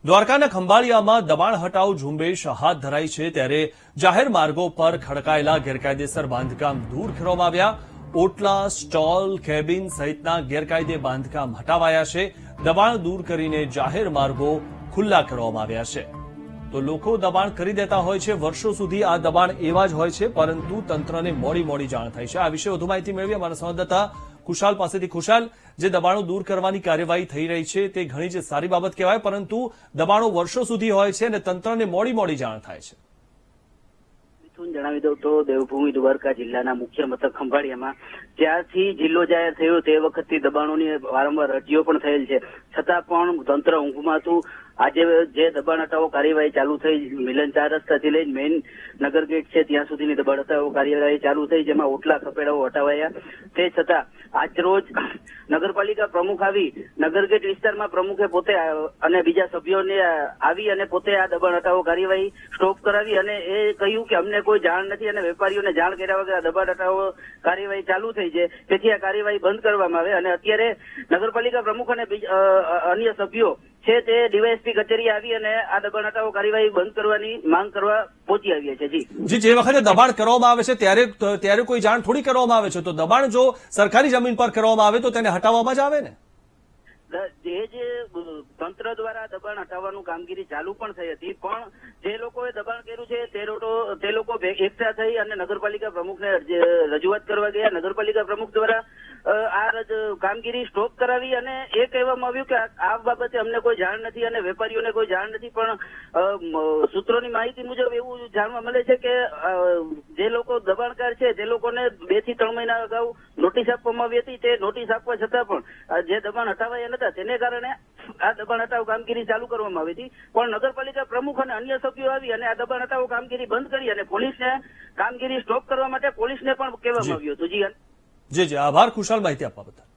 દ્વારકાના ખંભાળિયામાં દબાણ હટાવ ઝુંબેશ હાથ ધરાઈ છે ત્યારે જાહેર માર્ગો પર ખડકાયેલા ગેરકાયદેસર બાંધકામ દૂર કરવામાં આવ્યા। ઓટલા, સ્ટોલ, કેબિન સહિતના ગેરકાયદે બાંધકામ હટાવાયા છે। દબાણ દૂર કરીને જાહેર માર્ગો ખુલ્લા કરવામાં આવ્યા છે। તો લોકો દબાણ કરી દેતા હોય છે, વર્ષો સુધી આ દબાણ એવા જ હોય છે, પરંતુ તંત્રને મોડી જાણ થાય છે। આ વિશે વધુ માહિતી મેળવી અમારા સંવાદદાતા ખુશાલ પાસેથી। ખુશાલ, જે દબાણો દૂર કરવાની કાર્યવાહી થઈ રહી છે તે ઘણી જ સારી બાબત કહેવાય, પરંતુ દબાણો વર્ષો સુધી હોય છે અને તંત્રને મોડી જાણ થાય છે। જણાવી દઉં તો દેવભૂમિ દ્વારકા જિલ્લાના મુખ્ય મથક ખંભાળિયામાં જ્યારથી જિલ્લો જાહેર થયો તે વખતથી દબાણોની વારંવાર અરજીઓ પણ થયેલ છે, છતાં પણ તંત્ર ઊંઘમાં હતું। આજે જે દબાણ હટાવો કાર્યવાહી ચાલુ થઈ, મિલન 4 રસ્તાથી લઈને મેઇન નગર ગેટ છે ત્યાં સુધીની દબાણ હટાવો કાર્યવાહી ચાલુ થઈ, જેમાં ઓટલા ખપેડાઓ હટાવાયા। તે છતાં આજરોજ નગરપાલિકા પ્રમુખ આવી નગર ગેટ વિસ્તારમાં પ્રમુખે પોતે અને બીજા સભ્યોને આવી અને પોતે આ દબાણ હટાવો કાર્યવાહી સ્ટોપ કરાવી અને એ કહ્યું કે અમને કોઈ જાણ નથી અને વેપારીઓને જાણ કર્યા વગર આ દબાણ હટાવો કાર્યવાહી ચાલુ થઈ છે, તેથી આ કાર્યવાહી બંધ કરવામાં આવે। અને અત્યારે નગરપાલિકા પ્રમુખ અને અન્ય સભ્યો છે તે ડીવાયએસપી કચેરી આવી અને આ દબાણ હટાવો કાર્યવાહી બંધ કરવાની માંગ કરવા પહોંચી આવ્યા છે। જી, જે વખતે દબાણ કરવામાં આવે છે ત્યારે કોઈ જાણ થોડી કરવામાં આવે છે, તો દબાણ જો સરકારી જમીન પર કરવામાં આવે તો તેને હટાવવામાં જ આવે ને। જે તંત્ર દ્વારા દબાણ હટાવવાનું કામગીરી ચાલુ પણ થઈ હતી, પણ જે લોકોએ દબાણ કર્યું છે તે લોકો એકઠા થઈ અને નગરપાલિકા પ્રમુખને રજૂઆત કરવા ગયા। નગરપાલિકા પ્રમુખ દ્વારા આ કામગીરી સ્ટોપ કરાવી અને એ કહેવામાં આવ્યું કે આ બાબતે અમને કોઈ જાણ નથી અને વેપારીઓને કોઈ જાણ નથી, પણ સૂત્રોની માહિતી મુજબ એવું જાણવા મળે છે કે જે લોકો દબાણકાર છે તે લોકોને 2 થી 3 મહિના અગાઉ નોટિસ આપવામાં આવી હતી। તે નોટિસ આપવા છતાં પણ જે દબાણ હટાવાયા નતા તેને કારણે આ દબાણ હટાવ કામગીરી ચાલુ કરવામાં આવી હતી, પણ નગરપાલિકા પ્રમુખ અને અન્ય સભ્યો આવી અને આ દબાણ હટાવ કામગીરી બંધ કરી અને પોલીસને કામગીરી સ્ટોપ કરવા માટે પોલીસને પણ કહેવામાં આવ્યું હતું। જી, આભાર ખુશાલ માહિતી આપવા બદલ।